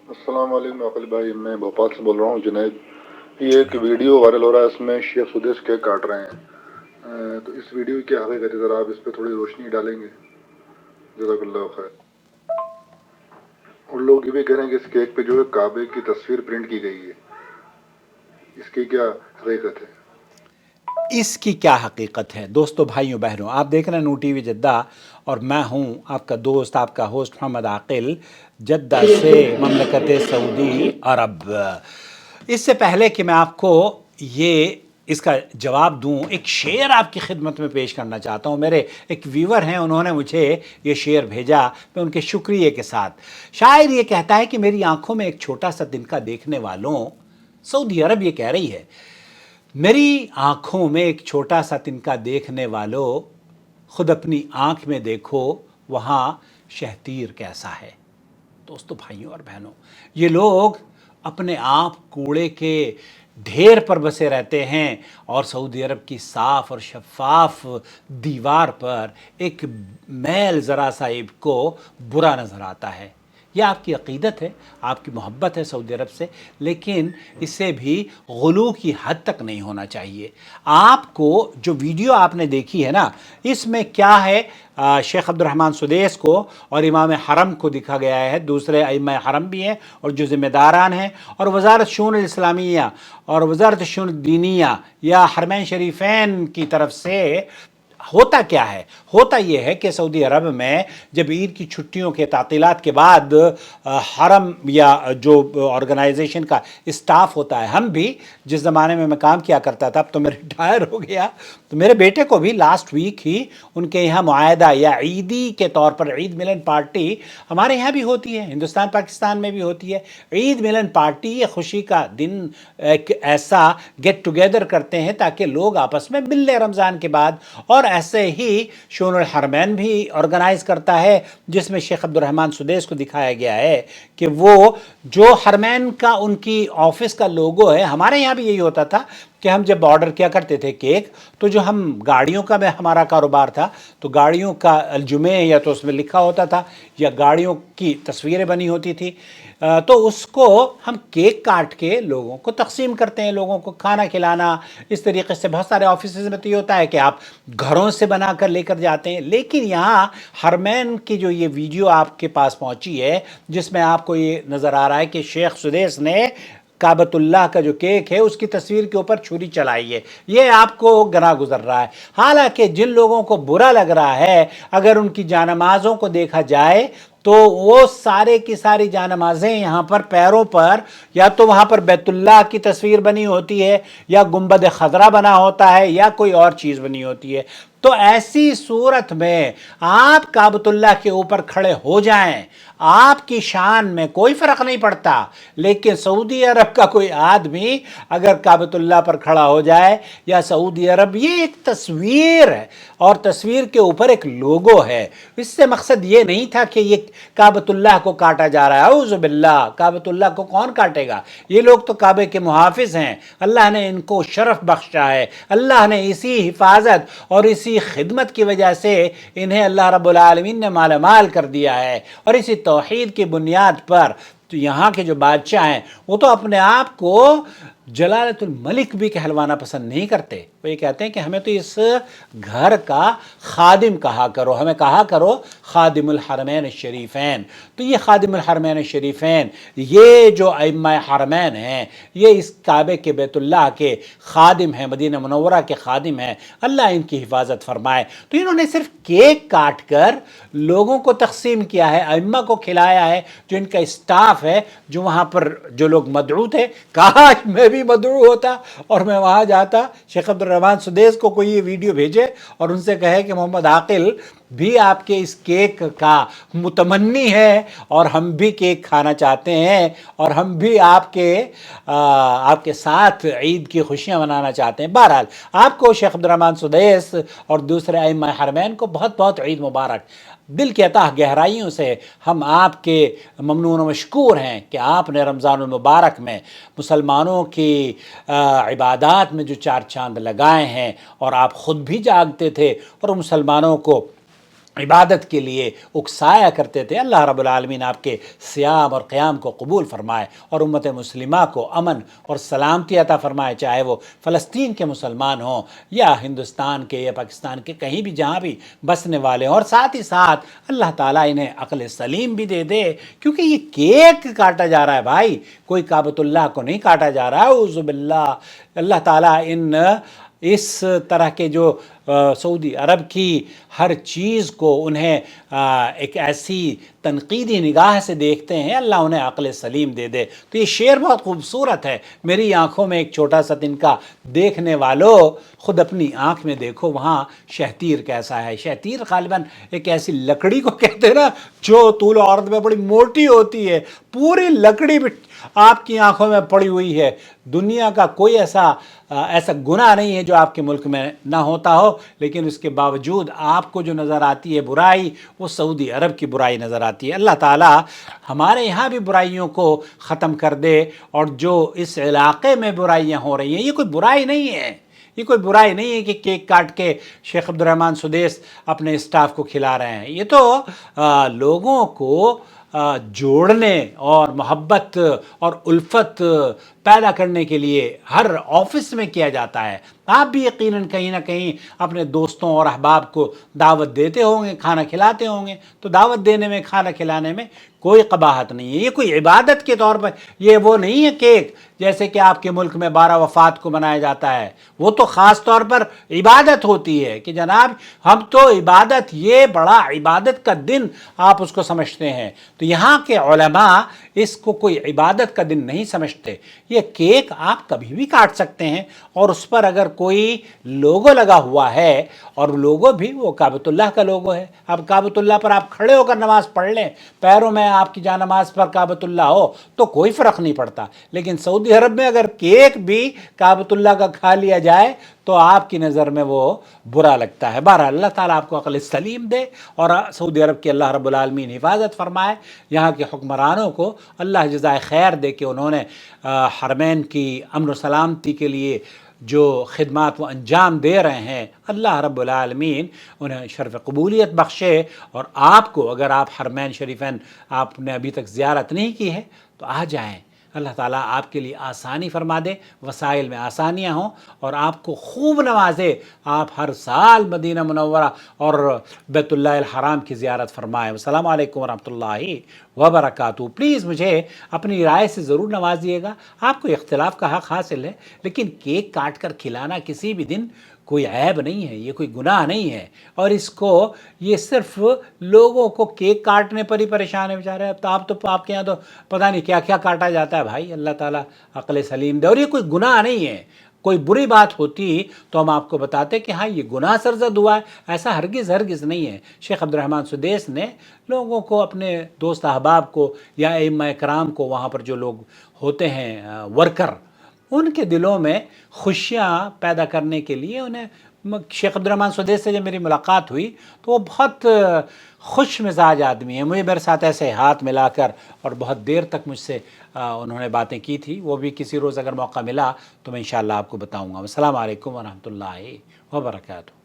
السلام علیکم عقل بھائی، میں بھوپال سے بول رہا ہوں جنید۔ یہ ایک ویڈیو وائرل ہو رہا ہے، اس میں شیخ سدیس کیک کاٹ رہے ہیں۔ تو اس ویڈیو کی کیا حقیقت ہے، ذرا آپ اس پہ تھوڑی روشنی ڈالیں گے؟ جزاک اللہ خیر۔ اور لوگ یہ بھی کہہ رہے ہیں کہ اس کیک پہ جو ہے کعبے کی تصویر پرنٹ کی گئی ہے، اس کی کیا حقیقت ہے؟ اس کی کیا حقیقت ہے؟ دوستو، بھائیوں بہنوں، آپ دیکھ رہے ہیں نو ٹی وی جدہ، اور میں ہوں آپ کا دوست، آپ کا ہوسٹ محمد عاقل، جدہ سے، مملکت سعودی عرب۔ اس سے پہلے کہ میں آپ کو یہ اس کا جواب دوں، ایک شعر آپ کی خدمت میں پیش کرنا چاہتا ہوں۔ میرے ایک ویور ہیں، انہوں نے مجھے یہ شعر بھیجا، میں ان کے شکریہ کے ساتھ۔ شاعر یہ کہتا ہے کہ میری آنکھوں میں ایک چھوٹا سا دن کا دیکھنے والوں، سعودی عرب یہ کہہ رہی ہے، میری آنکھوں میں ایک چھوٹا سا تنکا دیکھنے والو، خود اپنی آنکھ میں دیکھو وہاں شہتیر کیسا ہے۔ دوستو، بھائیوں اور بہنوں، یہ لوگ اپنے آپ کوڑے کے ڈھیر پر بسے رہتے ہیں، اور سعودی عرب کی صاف اور شفاف دیوار پر ایک میل ذرا سا عیب کو برا نظر آتا ہے۔ یہ آپ کی عقیدت ہے، آپ کی محبت ہے سعودی عرب سے، لیکن اسے بھی غلو کی حد تک نہیں ہونا چاہیے۔ آپ کو جو ویڈیو آپ نے دیکھی ہے نا، اس میں کیا ہے، شیخ عبد الرحمن سدیس کو اور امام حرم کو دکھا گیا ہے، دوسرے ائمہ حرم بھی ہیں اور جو ذمہ داران ہیں، اور وزارت شؤون الاسلامیہ اور وزارت شؤون الدینیہ یا حرمین شریفین کی طرف سے۔ ہوتا کیا ہے؟ ہوتا یہ ہے کہ سعودی عرب میں جب عید کی چھٹیوں کے تعطیلات کے بعد حرم یا جو آرگنائزیشن کا اسٹاف ہوتا ہے، ہم بھی جس زمانے میں کام کیا کرتا تھا، اب تو میں ریٹائر ہو گیا، تو میرے بیٹے کو بھی لاسٹ ویک ہی ان کے یہاں معاہدہ یا عیدی کے طور پر عید ملن پارٹی ہمارے یہاں بھی ہوتی ہے، ہندوستان پاکستان میں بھی ہوتی ہے۔ عید ملن پارٹی یہ خوشی کا دن، ایک ایسا گیٹ ٹوگیدر کرتے ہیں تاکہ لوگ آپس میں مل لیں رمضان کے بعد، اور ایسے ہی شؤون الحرمین بھی آرگنائز کرتا ہے، جس میں شیخ عبد الرحمن سدیس کو دکھایا گیا ہے کہ وہ جو حرمین کا ان کی آفس کا لوگو ہے، ہمارے یہاں بھی یہی ہوتا تھا کہ ہم جب آرڈر کیا کرتے تھے کیک، تو جو ہم گاڑیوں کا میں ہمارا کاروبار تھا، تو گاڑیوں کا الجمے یا تو اس میں لکھا ہوتا تھا یا گاڑیوں کی تصویریں بنی ہوتی تھی، تو اس کو ہم کیک کاٹ کے لوگوں کو تقسیم کرتے ہیں، لوگوں کو کھانا کھلانا۔ اس طریقے سے بہت سارے آفیسز میں تو یہ ہوتا ہے کہ آپ گھروں سے بنا کر لے کر جاتے ہیں، لیکن یہاں حرمین کی جو یہ ویڈیو آپ کے پاس پہنچی ہے، جس میں آپ کو یہ نظر آ رہا ہے کہ شیخ سدیس نے کعبۃ اللہ کا جو کیک ہے اس کی تصویر کے اوپر چھری چلائی ہے، یہ آپ کو گناہ گزر رہا ہے۔ حالانکہ جن لوگوں کو برا لگ رہا ہے، اگر ان کی جانمازوں کو دیکھا جائے تو وہ سارے کی ساری جانمازیں یہاں پر پیروں پر یا تو وہاں پر بیت اللہ کی تصویر بنی ہوتی ہے، یا گنبد خضرا بنا ہوتا ہے، یا کوئی اور چیز بنی ہوتی ہے۔ تو ایسی صورت میں آپ کعبۃ اللہ کے اوپر کھڑے ہو جائیں، آپ کی شان میں کوئی فرق نہیں پڑتا، لیکن سعودی عرب کا کوئی آدمی اگر کعبۃ اللہ پر کھڑا ہو جائے، یا سعودی عرب، یہ ایک تصویر ہے اور تصویر کے اوپر ایک لوگو ہے۔ اس سے مقصد یہ نہیں تھا کہ یہ کعبۃ اللہ کو کاٹا جا رہا ہے، اعوذ باللہ، کعبۃ اللہ کو کون کاٹے گا؟ یہ لوگ تو کعبے کے محافظ ہیں، اللہ نے ان کو شرف بخشا ہے، اللہ نے اسی حفاظت اور اسی خدمت کی وجہ سے انہیں اللہ رب العالمین نے مالا مال کر دیا ہے، اور اسی توحید کی بنیاد پر تو یہاں کے جو بادشاہ ہیں وہ تو اپنے آپ کو جلالت الملک بھی کہلوانا پسند نہیں کرتے، وہ یہ کہتے ہیں کہ ہمیں تو اس گھر کا خادم کہا کرو، ہمیں کہا کرو خادم الحرمین الشریفین۔ تو یہ خادم الحرمین الشریفین، یہ جو ائمہ حرمین ہیں، یہ اس کعبے کے بیت اللہ کے خادم ہیں، مدینہ منورہ کے خادم ہیں، اللہ ان کی حفاظت فرمائے۔ تو انہوں نے صرف کیک کاٹ کر لوگوں کو تقسیم کیا ہے، ائمہ کو کھلایا ہے، جو ان کا اسٹاف ہے، جو وہاں پر جو لوگ مدعو تھے۔ کاش میں بھی مدعو ہوتا اور میں وہاں جاتا، شیخ عبد الرحمن سدیس کو کوئی یہ ویڈیو بھیجے اور ان سے کہے کہ محمد عاقل بھی آپ کے اس کیک کا متمنی ہے، اور ہم بھی کیک کھانا چاہتے ہیں، اور ہم بھی آپ کے ساتھ عید کی خوشیاں منانا چاہتے ہیں۔ بہرحال آپ کو شیخ عبد الرحمن سدیس اور دوسرے ائمہ حرمین کو بہت بہت عید مبارک۔ دل کے تہ گہرائیوں سے ہم آپ کے ممنون و مشکور ہیں کہ آپ نے رمضان المبارک میں مسلمانوں کی عبادات میں جو چار چاند لگائے ہیں، اور آپ خود بھی جاگتے تھے اور مسلمانوں کو عبادت کے لیے اکسایا کرتے تھے۔ اللہ رب العالمین آپ کے صیام اور قیام کو قبول فرمائے اور امت مسلمہ کو امن اور سلامتی عطا فرمائے، چاہے وہ فلسطین کے مسلمان ہوں یا ہندوستان کے یا پاکستان کے کہیں بھی جہاں بھی بسنے والے ہوں، اور ساتھ ہی ساتھ اللہ تعالیٰ انہیں عقل سلیم بھی دے دے، کیونکہ یہ کیک کاٹا جا رہا ہے بھائی، کوئی کعبۃ اللہ کو نہیں کاٹا جا رہا ہے، اعوذ باللہ۔ اللہ تعالیٰ اس طرح کے جو سعودی عرب کی ہر چیز کو انہیں ایک ایسی تنقیدی نگاہ سے دیکھتے ہیں، اللہ انہیں عقل سلیم دے دے۔ تو یہ شعر بہت خوبصورت ہے، میری آنکھوں میں ایک چھوٹا سا تنکا، دیکھنے والوں خود اپنی آنکھ میں دیکھو وہاں شہتیر کیسا ہے۔ شہتیر غالباً ایک ایسی لکڑی کو کہتے ہیں نا جو طول و عرض میں بڑی موٹی ہوتی ہے، پوری لکڑی آپ کی آنکھوں میں پڑی ہوئی ہے۔ دنیا کا کوئی ایسا گناہ نہیں ہے جو آپ کے ملک میں نہ ہوتا ہو، لیکن اس کے باوجود آپ کو جو نظر آتی ہے برائی، وہ سعودی عرب کی برائی نظر آتی ہے۔ اللہ تعالیٰ ہمارے یہاں بھی برائیوں کو ختم کر دے، اور جو اس علاقے میں برائیاں ہو رہی ہیں، یہ کوئی برائی نہیں ہے، یہ کوئی برائی نہیں ہے کہ کیک کاٹ کے شیخ عبد الرحمن سدیس اپنے اسٹاف کو کھلا رہے ہیں۔ یہ تو لوگوں کو جوڑنے اور محبت اور الفت پیدا کرنے کے لیے ہر آفس میں کیا جاتا ہے۔ آپ بھی یقیناً کہیں نہ کہیں اپنے دوستوں اور احباب کو دعوت دیتے ہوں گے، کھانا کھلاتے ہوں گے، تو دعوت دینے میں، کھانا کھلانے میں کوئی قباحت نہیں ہے۔ یہ کوئی عبادت کے طور پر، یہ وہ نہیں ہے کیک جیسے کہ آپ کے ملک میں 12 وفات کو منایا جاتا ہے، وہ تو خاص طور پر عبادت ہوتی ہے کہ جناب ہم تو عبادت، یہ بڑا عبادت کا دن آپ اس کو سمجھتے ہیں۔ تو یہاں کے علماء اس کو کوئی عبادت کا دن نہیں سمجھتے۔ یہ کیک آپ کبھی بھی کاٹ سکتے ہیں، اور اس پر اگر کوئی لوگو لگا ہوا ہے، اور لوگو بھی وہ کعبۃ اللہ کا لوگو ہے، اب کعبۃ اللہ پر آپ کھڑے ہو کر نماز پڑھ لیں، پیروں میں آپ کی جا نماز پر کعبۃ اللہ ہو تو کوئی فرق نہیں پڑتا، لیکن سعودی عرب میں اگر کیک بھی کعبۃ اللہ کا کھا لیا جائے تو آپ کی نظر میں وہ برا لگتا ہے۔ بہرحال اللہ تعالیٰ آپ کو عقل سلیم دے، اور سعودی عرب کی اللہ رب العالمین حفاظت فرمائے، یہاں کے حکمرانوں کو اللہ جزائے خیر دے کہ انہوں نے حرمین کی امن و سلامتی کے لیے جو خدمات وہ انجام دے رہے ہیں، اللہ رب العالمین انہیں شرف قبولیت بخشے۔ اور آپ کو، اگر آپ حرمین شریفین آپ نے ابھی تک زیارت نہیں کی ہے تو آ جائیں، اللہ تعالیٰ آپ کے لیے آسانی فرما دے، وسائل میں آسانیاں ہوں، اور آپ کو خوب نوازے، آپ ہر سال مدینہ منورہ اور بیت اللہ الحرام کی زیارت فرمائیں۔ السلام علیکم ورحمۃ اللہ وبرکاتہ۔ پلیز مجھے اپنی رائے سے ضرور نوازیے گا، آپ کو اختلاف کا حق حاصل ہے، لیکن کیک کاٹ کر کھلانا کسی بھی دن کوئی عیب نہیں ہے، یہ کوئی گناہ نہیں ہے، اور اس کو یہ صرف لوگوں کو کیک کاٹنے پر ہی پریشان ہے بیچارے۔ اب تو آپ کے یہاں تو پتہ نہیں کیا کیا کاٹا جاتا ہے بھائی، اللہ تعالیٰ عقل سلیم دے۔ اور یہ کوئی گناہ نہیں ہے، کوئی بری بات ہوتی تو ہم آپ کو بتاتے کہ ہاں یہ گناہ سرزد ہوا ہے، ایسا ہرگز نہیں ہے۔ شیخ عبد الرحمن سدیس نے لوگوں کو، اپنے دوست احباب کو یا ائمہ کرام کو، وہاں پر جو لوگ ہوتے ہیں ورکر، ان کے دلوں میں خوشیاں پیدا کرنے کے لیے انہیں، شیخ عبد الرحمن سدیس سے جب میری ملاقات ہوئی تو وہ بہت خوش مزاج آدمی ہیں، مجھے میرے ساتھ ایسے ہاتھ ملا کر اور بہت دیر تک مجھ سے انہوں نے باتیں کی تھی۔ وہ بھی کسی روز اگر موقع ملا تو میں انشاءاللہ آپ کو بتاؤں گا۔ السلام علیکم ورحمۃ اللہ وبرکاتہ۔